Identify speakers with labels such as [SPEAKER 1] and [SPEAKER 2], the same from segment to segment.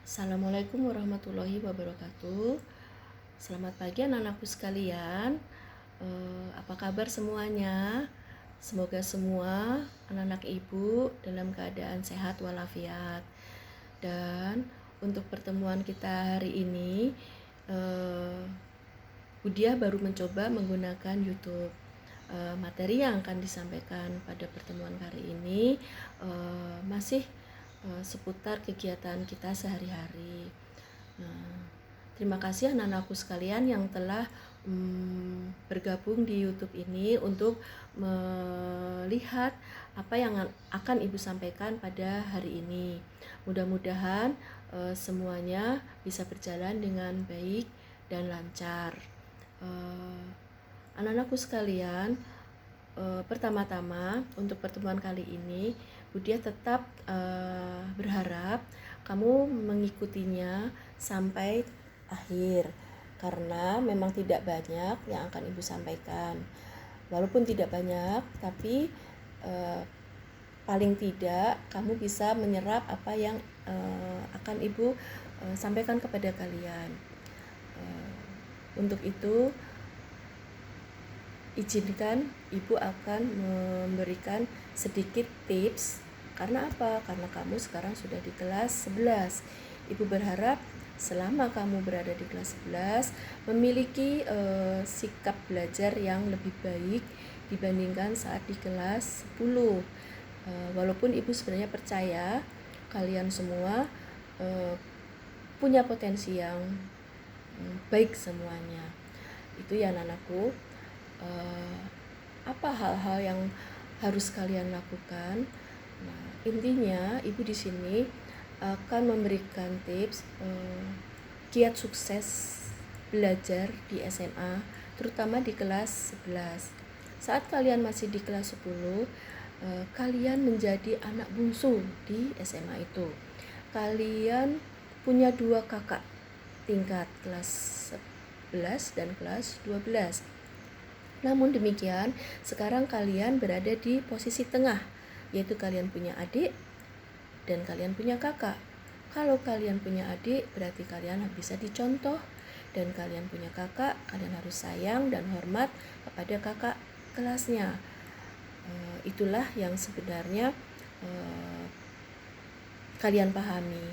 [SPEAKER 1] Assalamualaikum warahmatullahi wabarakatuh. Selamat pagi anak-anakku sekalian. Apa kabar semuanya? Semoga semua anak-anak ibu dalam keadaan sehat walafiat. Dan untuk pertemuan kita hari ini, Budiah baru mencoba menggunakan YouTube. Materi yang akan disampaikan pada pertemuan kali ini masih seputar kegiatan kita sehari-hari. Terima kasih anak-anakku sekalian yang telah bergabung di YouTube ini untuk melihat apa yang akan Ibu sampaikan pada hari ini. Mudah-mudahan semuanya bisa berjalan dengan baik dan lancar. Anak-anakku sekalian, pertama-tama untuk pertemuan kali ini Budiah tetap berharap kamu mengikutinya sampai akhir, karena memang tidak banyak yang akan Ibu sampaikan. Walaupun tidak banyak, tapi paling tidak kamu bisa menyerap apa yang akan Ibu sampaikan kepada kalian. Untuk itu, izinkan Ibu akan memberikan sedikit tips. Karena apa? Karena kamu sekarang sudah di kelas 11. Ibu berharap selama kamu berada di kelas 11 memiliki sikap belajar yang lebih baik dibandingkan saat di kelas 10. Walaupun Ibu sebenarnya percaya kalian semua punya potensi yang baik semuanya. Itu ya anak-anakku. Apa hal-hal yang harus kalian lakukan? Nah, intinya Ibu di sini akan memberikan tips kiat sukses belajar di SMA, terutama di kelas 11. Saat kalian masih di kelas 10, kalian menjadi anak bungsu di SMA itu. Kalian punya 2 kakak tingkat, kelas 11 dan kelas 12. Namun demikian, sekarang kalian berada di posisi tengah, yaitu kalian punya adik dan kalian punya kakak. Kalau kalian punya adik, berarti kalian bisa dicontoh, dan kalian punya kakak, kalian harus sayang dan hormat kepada kakak kelasnya. Itulah yang sebenarnya kalian pahami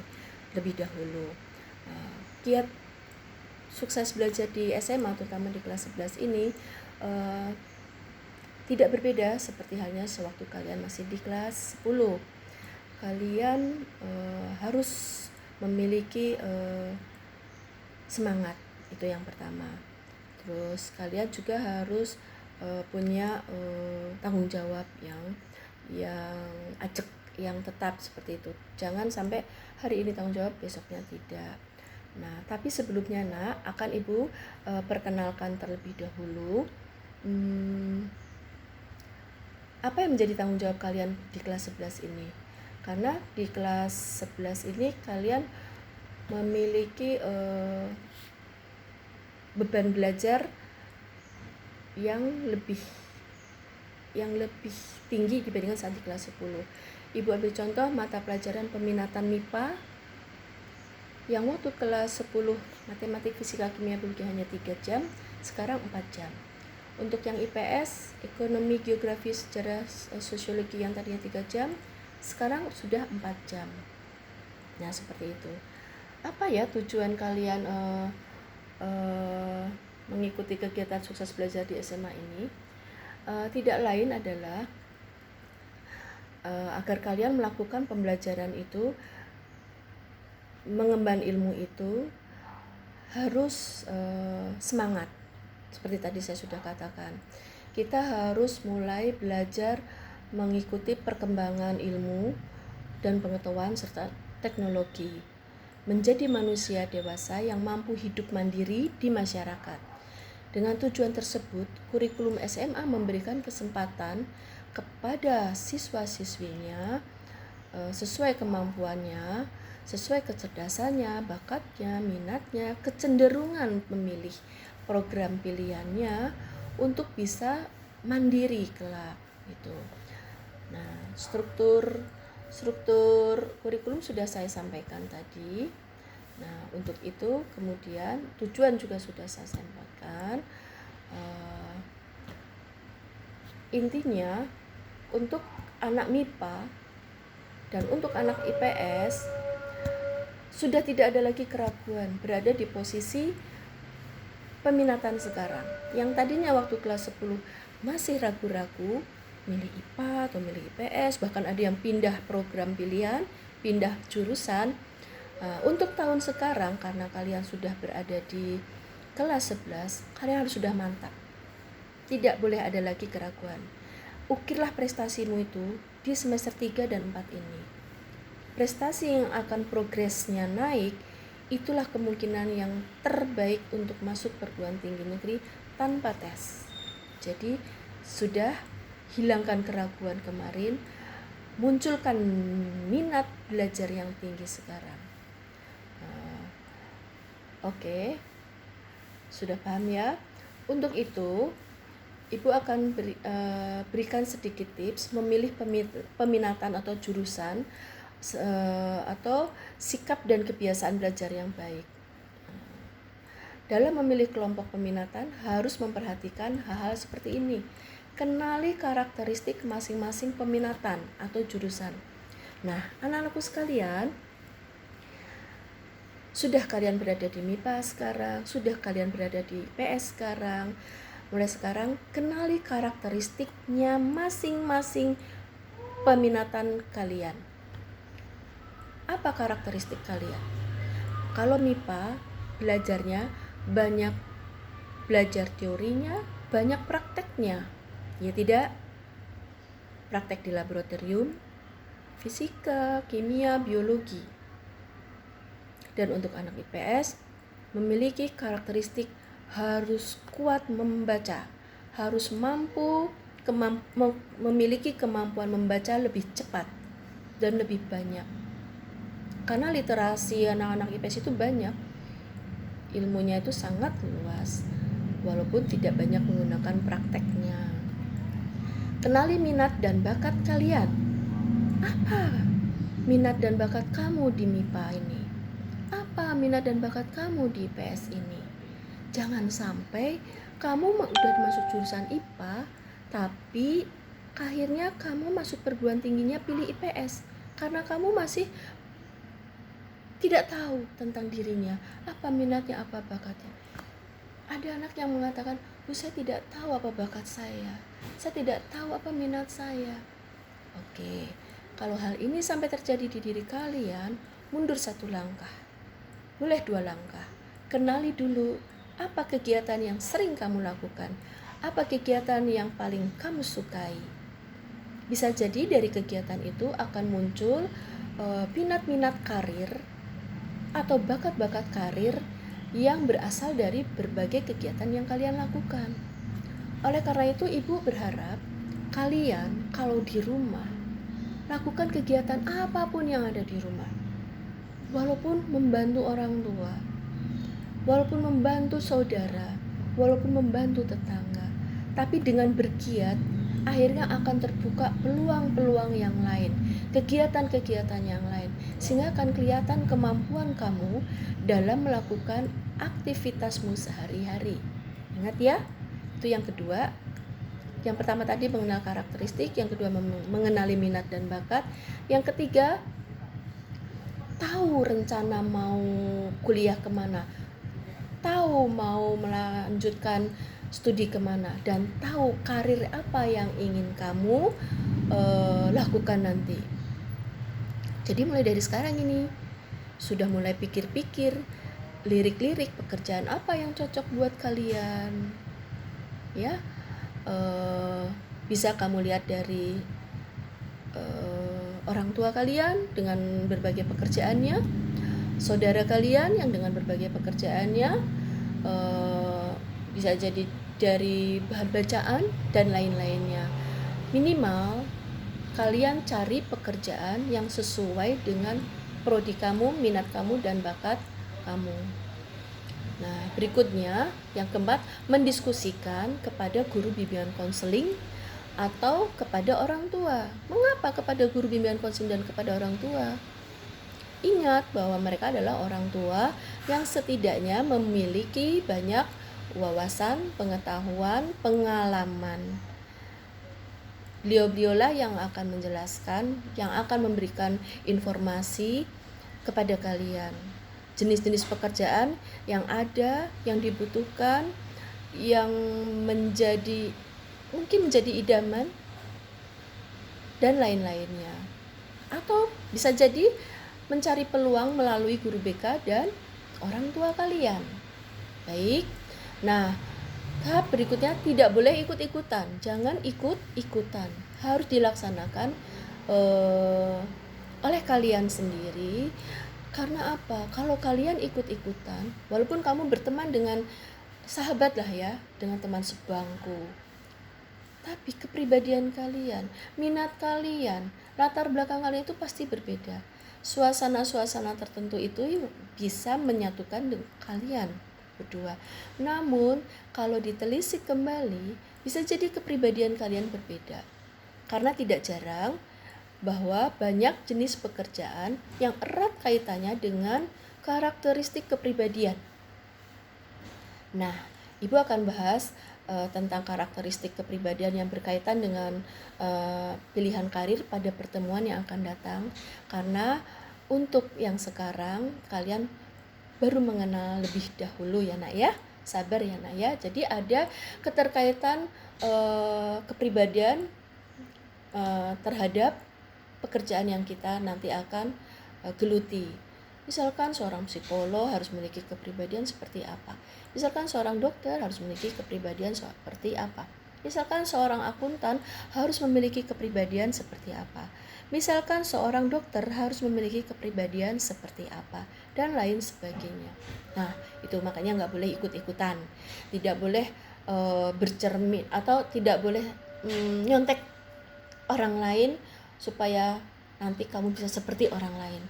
[SPEAKER 1] lebih dahulu. Kiat sukses belajar di SMA, terutama di kelas 11 ini, tidak berbeda seperti halnya sewaktu kalian masih di kelas 10. Kalian harus memiliki semangat, itu yang pertama. Terus kalian juga harus punya tanggung jawab yang ajak, yang tetap seperti itu. Jangan sampai hari ini tanggung jawab, besoknya tidak. Nah, tapi sebelumnya akan Ibu perkenalkan terlebih dahulu apa yang menjadi tanggung jawab kalian di kelas 11 ini. Karena di kelas 11 ini kalian memiliki beban belajar yang lebih tinggi dibandingkan saat di kelas 10. Ibu ambil contoh mata pelajaran peminatan MIPA yang waktu kelas 10 matematik, fisika, kimia, biologi hanya 3 jam, sekarang 4 jam. Untuk yang IPS, ekonomi, geografi, sejarah, sosiologi yang tadinya 3 jam, sekarang sudah 4 jam. Nah, seperti itu. Apa ya tujuan kalian mengikuti kegiatan sukses belajar di SMA ini? Tidak lain adalah agar kalian melakukan pembelajaran itu, mengemban ilmu itu harus semangat. Seperti tadi saya sudah katakan, kita harus mulai belajar mengikuti perkembangan ilmu dan pengetahuan serta teknologi, menjadi manusia dewasa yang mampu hidup mandiri di masyarakat. Dengan tujuan tersebut, kurikulum SMA memberikan kesempatan kepada siswa-siswinya sesuai kemampuannya, sesuai kecerdasannya, bakatnya, minatnya, kecenderungan memilih program pilihannya untuk bisa mandiri kelak itu. Nah, struktur kurikulum sudah saya sampaikan tadi. Nah, untuk itu kemudian tujuan juga sudah saya sampaikan. Intinya untuk anak MIPA dan untuk anak IPS sudah tidak ada lagi keraguan berada di posisi peminatan sekarang. Yang tadinya waktu kelas 10 masih ragu-ragu milih IPA atau milih IPS, bahkan ada yang pindah program pilihan, pindah jurusan. Untuk tahun sekarang karena kalian sudah berada di kelas 11, kalian harus sudah mantap. Tidak boleh ada lagi keraguan. Ukirlah prestasimu itu di semester 3 dan 4 ini. Prestasi yang akan progresnya naik, itulah kemungkinan yang terbaik untuk masuk perguruan tinggi negeri tanpa tes. Jadi sudah hilangkan keraguan kemarin, munculkan minat belajar yang tinggi sekarang. Oke, sudah paham ya? Untuk itu Ibu akan berikan sedikit tips memilih peminatan atau jurusan atau sikap dan kebiasaan belajar yang baik. Dalam memilih kelompok peminatan harus memperhatikan hal-hal seperti ini. Kenali karakteristik masing-masing peminatan atau jurusan. Nah, anak-anakku sekalian, sudah kalian berada di MIPA sekarang, sudah kalian berada di PS sekarang. Mulai sekarang kenali karakteristiknya masing-masing peminatan kalian. Apa karakteristik kalian? Kalau MIPA belajarnya banyak belajar teorinya, banyak prakteknya. Ya tidak? Praktek di laboratorium, fisika, kimia, biologi. Dan untuk anak IPS memiliki karakteristik harus kuat membaca, harus mampu memiliki kemampuan membaca lebih cepat dan lebih banyak. Karena literasi anak-anak IPS itu banyak, ilmunya itu sangat luas, walaupun tidak banyak menggunakan prakteknya. Kenali minat dan bakat kalian. Apa minat dan bakat kamu di MIPA ini? Apa minat dan bakat kamu di IPS ini? Jangan sampai kamu udah masuk jurusan IPA, tapi akhirnya kamu masuk perguruan tingginya pilih IPS karena kamu masih tidak tahu tentang dirinya, apa minatnya, apa bakatnya. Ada anak yang mengatakan, Bu, saya tidak tahu apa bakat saya tidak tahu apa minat saya. Oke, kalau hal ini sampai terjadi di diri kalian, mundur 1 langkah, boleh 2 langkah. Kenali dulu apa kegiatan yang sering kamu lakukan, apa kegiatan yang paling kamu sukai. Bisa jadi dari kegiatan itu akan muncul minat-minat karir atau bakat-bakat karir yang berasal dari berbagai kegiatan yang kalian lakukan. Oleh karena itu Ibu berharap kalian kalau di rumah lakukan kegiatan apapun yang ada di rumah. Walaupun membantu orang tua, walaupun membantu saudara, walaupun membantu tetangga, tapi dengan bergiat akhirnya akan terbuka peluang-peluang yang lain, kegiatan-kegiatan yang lain, sehingga akan kelihatan kemampuan kamu dalam melakukan aktivitasmu sehari-hari. Ingat ya, itu yang kedua. Yang pertama tadi mengenal karakteristik, yang kedua mengenali minat dan bakat, yang ketiga tahu rencana mau kuliah kemana, tahu mau melanjutkan studi kemana, dan tahu karir apa yang ingin kamu lakukan nanti. Jadi mulai dari sekarang ini sudah mulai pikir-pikir, lirik-lirik pekerjaan apa yang cocok buat kalian, ya. Bisa kamu lihat dari orang tua kalian dengan berbagai pekerjaannya, saudara kalian yang dengan berbagai pekerjaannya, bisa jadi dari bahan bacaan dan lain-lainnya. Minimal kalian cari pekerjaan yang sesuai dengan prodi kamu, minat kamu, dan bakat kamu. Nah, berikutnya yang keempat, mendiskusikan kepada guru bimbingan konseling atau kepada orang tua. Mengapa kepada guru bimbingan konseling dan kepada orang tua? Ingat bahwa mereka adalah orang tua yang setidaknya memiliki banyak wawasan, pengetahuan, pengalaman. Beliau-beliaulah yang akan menjelaskan, yang akan memberikan informasi kepada kalian. Jenis-jenis pekerjaan yang ada, yang dibutuhkan, yang mungkin menjadi idaman, dan lain-lainnya. Atau bisa jadi mencari peluang melalui guru BK dan orang tua kalian. Baik, nah tahap berikutnya tidak boleh ikut-ikutan. Jangan ikut-ikutan. Harus dilaksanakan oleh kalian sendiri. Karena apa? Kalau kalian ikut-ikutan, walaupun kamu berteman dengan sahabat lah ya, dengan teman sebangku, tapi kepribadian kalian, minat kalian, latar belakang kalian itu pasti berbeda. Suasana-suasana tertentu itu bisa menyatukan kalian berdua. Namun, kalau ditelisik kembali, bisa jadi kepribadian kalian berbeda. Karena tidak jarang bahwa banyak jenis pekerjaan yang erat kaitannya dengan karakteristik kepribadian. Nah, Ibu akan bahas tentang karakteristik kepribadian yang berkaitan dengan pilihan karir pada pertemuan yang akan datang. Karena untuk yang sekarang kalian baru mengenal lebih dahulu ya nak ya, sabar ya nak ya. Jadi ada keterkaitan kepribadian terhadap pekerjaan yang kita nanti akan geluti. Misalkan seorang psikolog harus memiliki kepribadian seperti apa. Misalkan seorang dokter harus memiliki kepribadian seperti apa. Misalkan seorang akuntan harus memiliki kepribadian seperti apa. Misalkan seorang dokter harus memiliki kepribadian seperti apa, dan lain sebagainya. Nah, itu makanya nggak boleh ikut-ikutan. Tidak boleh bercermin atau tidak boleh nyontek orang lain supaya nanti kamu bisa seperti orang lain.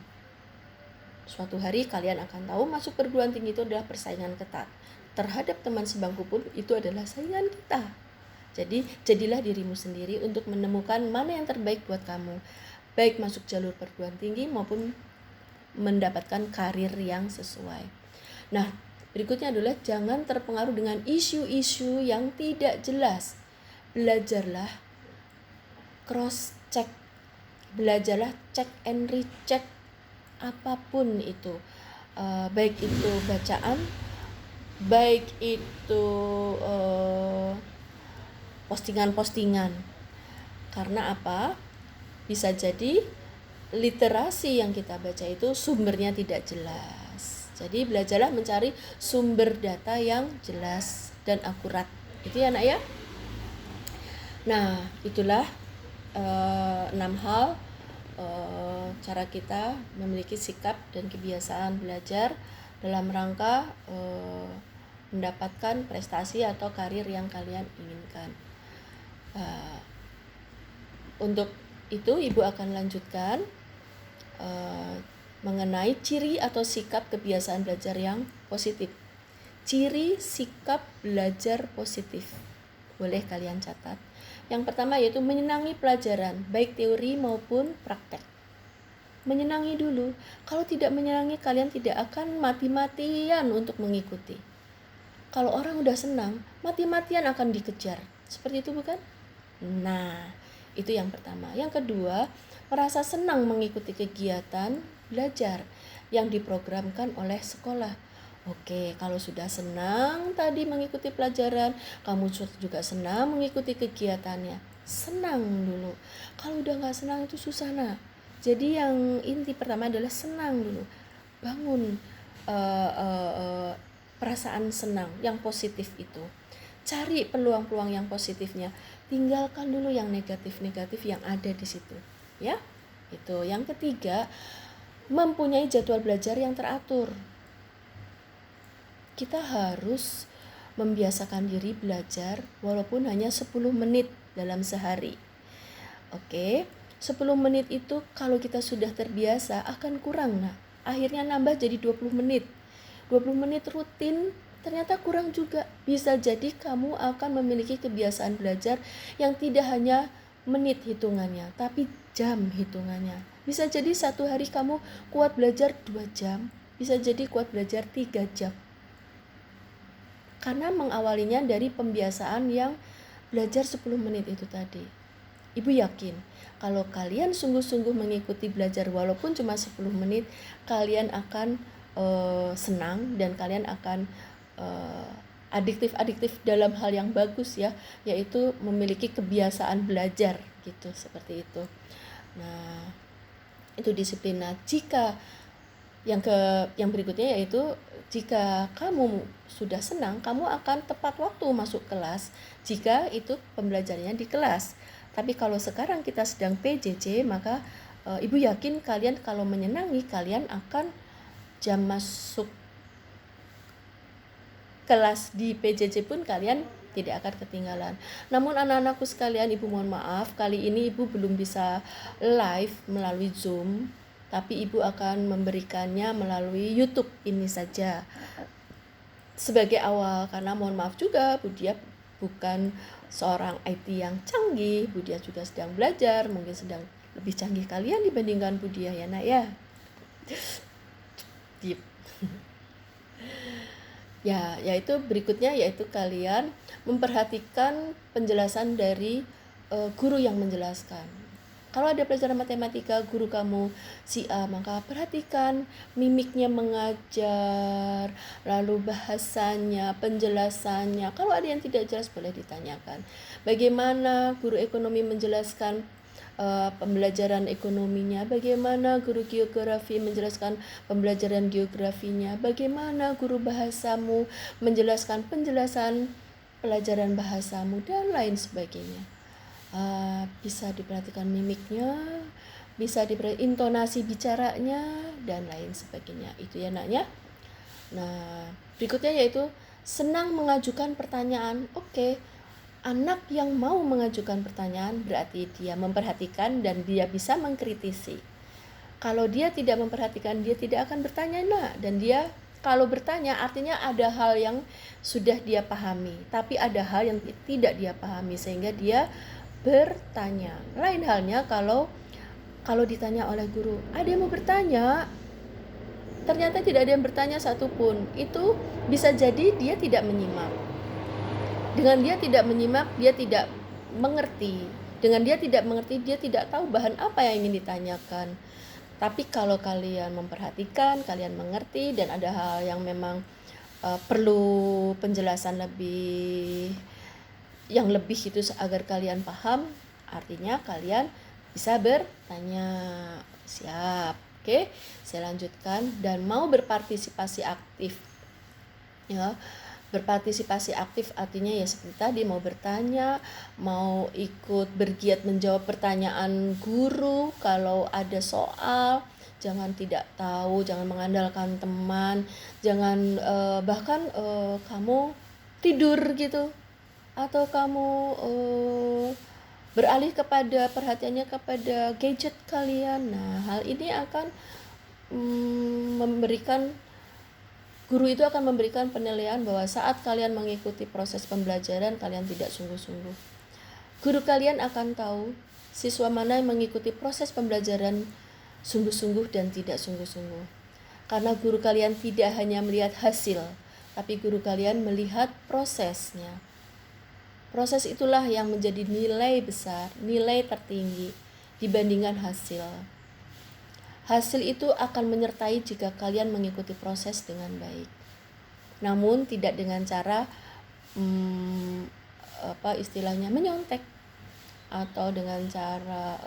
[SPEAKER 1] Suatu hari kalian akan tahu masuk perguruan tinggi itu adalah persaingan ketat. Terhadap teman sebangku pun itu adalah saingan kita. Jadi jadilah dirimu sendiri untuk menemukan mana yang terbaik buat kamu. Baik masuk jalur perguruan tinggi maupun mendapatkan karir yang sesuai. Nah, berikutnya adalah jangan terpengaruh dengan isu-isu yang tidak jelas. Belajarlah cross check. Belajarlah check and recheck apapun itu, baik itu bacaan, baik itu postingan-postingan. Karena apa? Bisa jadi literasi yang kita baca itu sumbernya tidak jelas. Jadi belajarlah mencari sumber data yang jelas dan akurat. Itu ya nak ya. Nah, itulah 6 hal cara kita memiliki sikap dan kebiasaan belajar dalam rangka mendapatkan prestasi atau karir yang kalian inginkan. Untuk itu Ibu akan lanjutkan mengenai ciri atau sikap kebiasaan belajar yang positif. Ciri sikap belajar positif boleh kalian catat. Yang pertama yaitu menyenangi pelajaran, baik teori maupun praktek. Menyenangi dulu. Kalau tidak menyenangi, kalian tidak akan mati-matian untuk mengikuti. Kalau orang udah senang, mati-matian akan dikejar. Seperti itu bukan? Nah, itu yang pertama. Yang kedua, merasa senang mengikuti kegiatan belajar yang diprogramkan oleh sekolah. Oke, kalau sudah senang tadi mengikuti pelajaran, kamu juga senang mengikuti kegiatannya. Senang dulu. Kalau udah gak senang itu susah nak. Jadi yang inti pertama adalah senang dulu. Bangun perasaan senang yang positif itu. Cari peluang-peluang yang positifnya. Tinggalkan dulu yang negatif-negatif yang ada di situ. Ya, itu. Yang ketiga, mempunyai jadwal belajar yang teratur. Kita harus membiasakan diri belajar walaupun hanya 10 menit dalam sehari. Oke, 10 menit itu kalau kita sudah terbiasa akan kurang. Nah, akhirnya nambah jadi 20 menit. 20 menit rutin ternyata kurang juga. Bisa jadi kamu akan memiliki kebiasaan belajar yang tidak hanya menit hitungannya, tapi jam hitungannya. Bisa jadi satu hari kamu kuat belajar 2 jam, bisa jadi kuat belajar 3 jam. Karena mengawalinya dari pembiasaan yang belajar 10 menit itu tadi. Ibu yakin kalau kalian sungguh-sungguh mengikuti belajar walaupun cuma 10 menit, kalian akan senang dan kalian akan adiktif dalam hal yang bagus ya, yaitu memiliki kebiasaan belajar gitu, seperti itu. Nah, itu disiplin. Nah, jika yang berikutnya yaitu jika kamu sudah senang, kamu akan tepat waktu masuk kelas jika itu pembelajarannya di kelas. Tapi kalau sekarang kita sedang PJJ, maka ibu yakin kalian kalau menyenangi, kalian akan jam masuk kelas di PJJ pun kalian tidak akan ketinggalan. Namun anak-anakku sekalian, ibu mohon maaf, kali ini ibu belum bisa live melalui Zoom, tapi ibu akan memberikannya melalui YouTube ini saja sebagai awal, karena mohon maaf juga Bu Dia bukan seorang IT yang canggih. Bu Dia juga sedang belajar, mungkin sedang lebih canggih kalian dibandingkan Bu Dia ya nak ya. Deep. Ya, yaitu berikutnya yaitu kalian memperhatikan penjelasan dari guru yang menjelaskan. Kalau ada pelajaran matematika, guru kamu si A, maka perhatikan mimiknya mengajar, lalu bahasanya, penjelasannya. Kalau ada yang tidak jelas boleh ditanyakan. Bagaimana guru ekonomi menjelaskan pembelajaran ekonominya, bagaimana guru geografi menjelaskan pembelajaran geografinya, bagaimana guru bahasamu menjelaskan penjelasan pelajaran bahasamu, dan lain sebagainya. Bisa diperhatikan mimiknya, bisa diperhatikan intonasi bicaranya, dan lain sebagainya. Itu ya naknya. Nah, berikutnya yaitu senang mengajukan pertanyaan. Oke. Anak yang mau mengajukan pertanyaan berarti dia memperhatikan dan dia bisa mengkritisi. Kalau dia tidak memperhatikan, dia tidak akan bertanya. Nah, dan dia kalau bertanya artinya ada hal yang sudah dia pahami, tapi ada hal yang tidak dia pahami sehingga dia bertanya. Lain halnya kalau ditanya oleh guru, ada yang mau bertanya, ternyata tidak ada yang bertanya satupun, itu bisa jadi dia tidak menyimak. Dengan dia tidak menyimak, dia tidak mengerti. Dengan dia tidak mengerti, dia tidak tahu bahan apa yang ingin ditanyakan. Tapi kalau kalian memperhatikan, kalian mengerti, dan ada hal yang memang perlu penjelasan yang lebih itu agar kalian paham, artinya kalian bisa bertanya. Siap. Oke, saya lanjutkan. Dan mau berpartisipasi aktif. Ya, berpartisipasi aktif artinya ya seperti tadi, mau bertanya, mau ikut bergiat menjawab pertanyaan guru kalau ada soal. Jangan tidak tahu, jangan mengandalkan teman, jangan bahkan kamu tidur gitu, atau kamu beralih kepada perhatiannya kepada gadget kalian. Nah, hal ini akan guru itu akan memberikan penilaian bahwa saat kalian mengikuti proses pembelajaran, kalian tidak sungguh-sungguh. Guru kalian akan tahu siswa mana yang mengikuti proses pembelajaran sungguh-sungguh dan tidak sungguh-sungguh. Karena guru kalian tidak hanya melihat hasil, tapi guru kalian melihat prosesnya. Proses itulah yang menjadi nilai besar, nilai tertinggi dibandingkan hasil. Hasil itu akan menyertai jika kalian mengikuti proses dengan baik. Namun tidak dengan cara istilahnya menyontek, atau dengan cara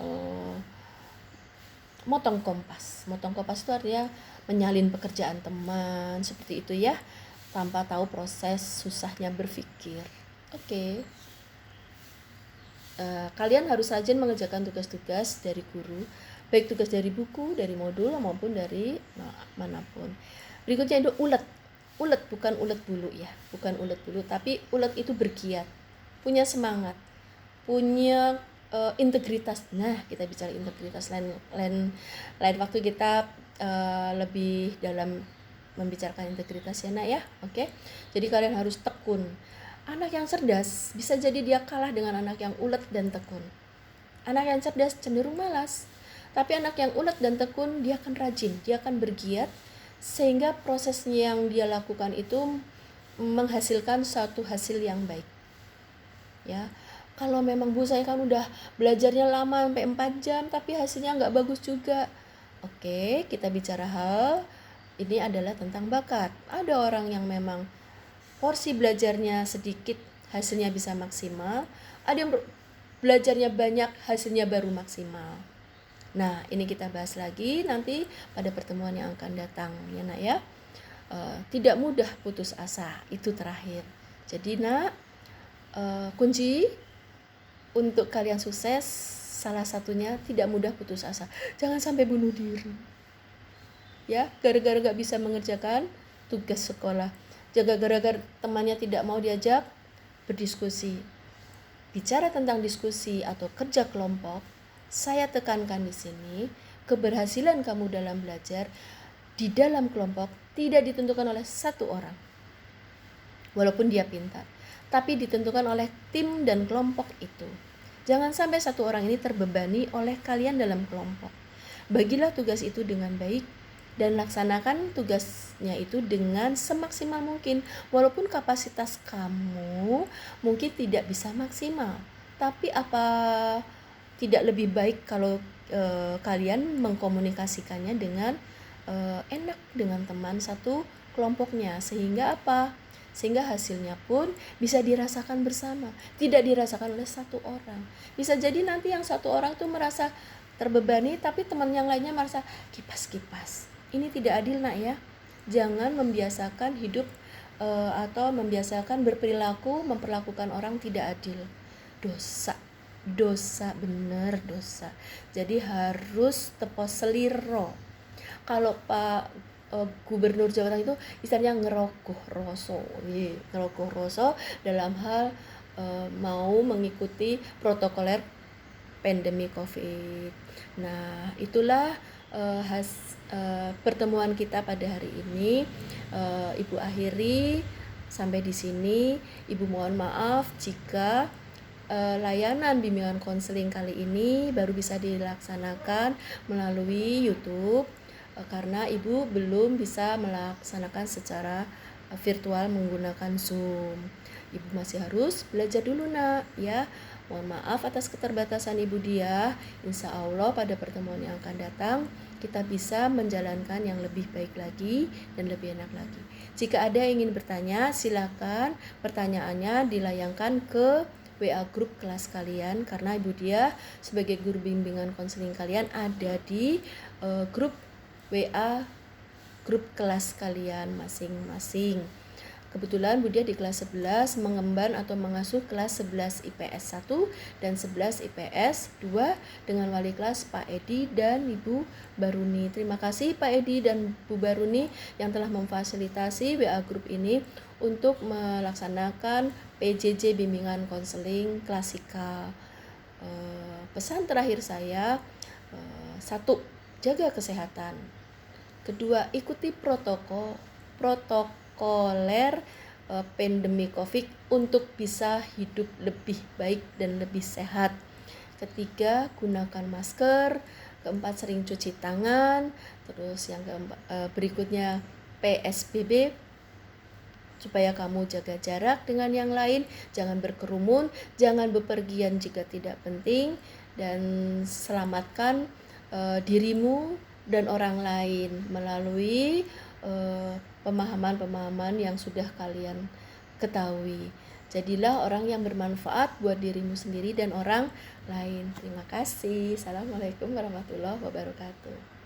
[SPEAKER 1] motong kompas. Motong kompas itu artinya menyalin pekerjaan teman, seperti itu ya, tanpa tahu proses susahnya berpikir. Oke. Kalian harus rajin mengerjakan tugas-tugas dari guru, baik tugas dari buku, dari modul, maupun dari manapun. Berikutnya itu ulet. Ulet bukan ulet bulu ya, bukan ulet bulu, tapi ulet itu bergiat, punya semangat, punya integritas. Nah, kita bicara integritas lain waktu kita lebih dalam membicarakan integritas ya nak ya. Oke. Jadi kalian harus tekun. Anak yang cerdas bisa jadi dia kalah dengan anak yang ulet dan tekun. Anak yang cerdas cenderung malas. Tapi anak yang ulet dan tekun, dia akan rajin, dia akan bergiat, sehingga prosesnya yang dia lakukan itu menghasilkan suatu hasil yang baik. Ya, kalau memang Bu saya kan udah belajarnya lama sampai 4 jam tapi hasilnya nggak bagus juga. Oke, kita bicara hal ini adalah tentang bakat. Ada orang yang memang porsi belajarnya sedikit, hasilnya bisa maksimal. Ada yang belajarnya banyak, hasilnya baru maksimal. Nah, ini kita bahas lagi nanti pada pertemuan yang akan datang ya nak ya. Tidak mudah putus asa, itu terakhir. Jadi nak, kunci untuk kalian sukses salah satunya tidak mudah putus asa. Jangan sampai bunuh diri. Ya, gara-gara gak bisa mengerjakan tugas sekolah. Jaga gara-gara temannya tidak mau diajak berdiskusi. Bicara tentang diskusi atau kerja kelompok, saya tekankan di sini, keberhasilan kamu dalam belajar di dalam kelompok tidak ditentukan oleh satu orang. Walaupun dia pintar, tapi ditentukan oleh tim dan kelompok itu. Jangan sampai satu orang ini terbebani oleh kalian dalam kelompok. Bagilah tugas itu dengan baik dan laksanakan tugasnya itu dengan semaksimal mungkin. Walaupun kapasitas kamu mungkin tidak bisa maksimal, tapi apa tidak lebih baik kalau kalian mengkomunikasikannya dengan enak dengan teman satu kelompoknya, sehingga apa? Sehingga hasilnya pun bisa dirasakan bersama, tidak dirasakan oleh satu orang. Bisa jadi nanti yang satu orang tuh merasa terbebani, tapi teman yang lainnya merasa kipas-kipas. Ini tidak adil nak ya. Jangan membiasakan hidup atau membiasakan berperilaku memperlakukan orang tidak adil. Dosa bener dosa. Jadi harus tepo seliro. Kalau Pak Gubernur Jawa Tengah itu istilahnya ngerogoh roso dalam hal mau mengikuti protokoler pandemi COVID. Nah, itulah pertemuan kita pada hari ini. Ibu akhiri sampai di sini. Ibu mohon maaf jika layanan bimbingan konseling kali ini baru bisa dilaksanakan melalui YouTube karena ibu belum bisa melaksanakan secara virtual menggunakan Zoom. Ibu masih harus belajar dulu nak ya. Mohon maaf atas keterbatasan Ibu Diah. Insya Allah pada pertemuan yang akan datang kita bisa menjalankan yang lebih baik lagi dan lebih enak lagi. Jika ada yang ingin bertanya, silakan pertanyaannya dilayangkan ke WA grup kelas kalian, karena Ibu Diah sebagai guru bimbingan konseling kalian ada di grup WA grup kelas kalian masing-masing. Kebetulan Bu Diah di kelas 11 mengemban atau mengasuh kelas 11 IPS 1 dan 11 IPS 2 dengan wali kelas Pak Edi dan Ibu Baruni. Terima kasih Pak Edi dan Bu Baruni yang telah memfasilitasi WA grup ini untuk melaksanakan PJJ bimbingan konseling klasikal. Pesan terakhir saya, 1, jaga kesehatan. Kedua, ikuti protokoler pandemi COVID untuk bisa hidup lebih baik dan lebih sehat. Ketiga, gunakan masker. Keempat, sering cuci tangan. Terus yang berikutnya PSBB, supaya kamu jaga jarak dengan yang lain, jangan berkerumun, jangan bepergian jika tidak penting, dan selamatkan dirimu dan orang lain melalui pemahaman-pemahaman yang sudah kalian ketahui. Jadilah orang yang bermanfaat buat dirimu sendiri dan orang lain. Terima kasih. Assalamualaikum warahmatullahi wabarakatuh.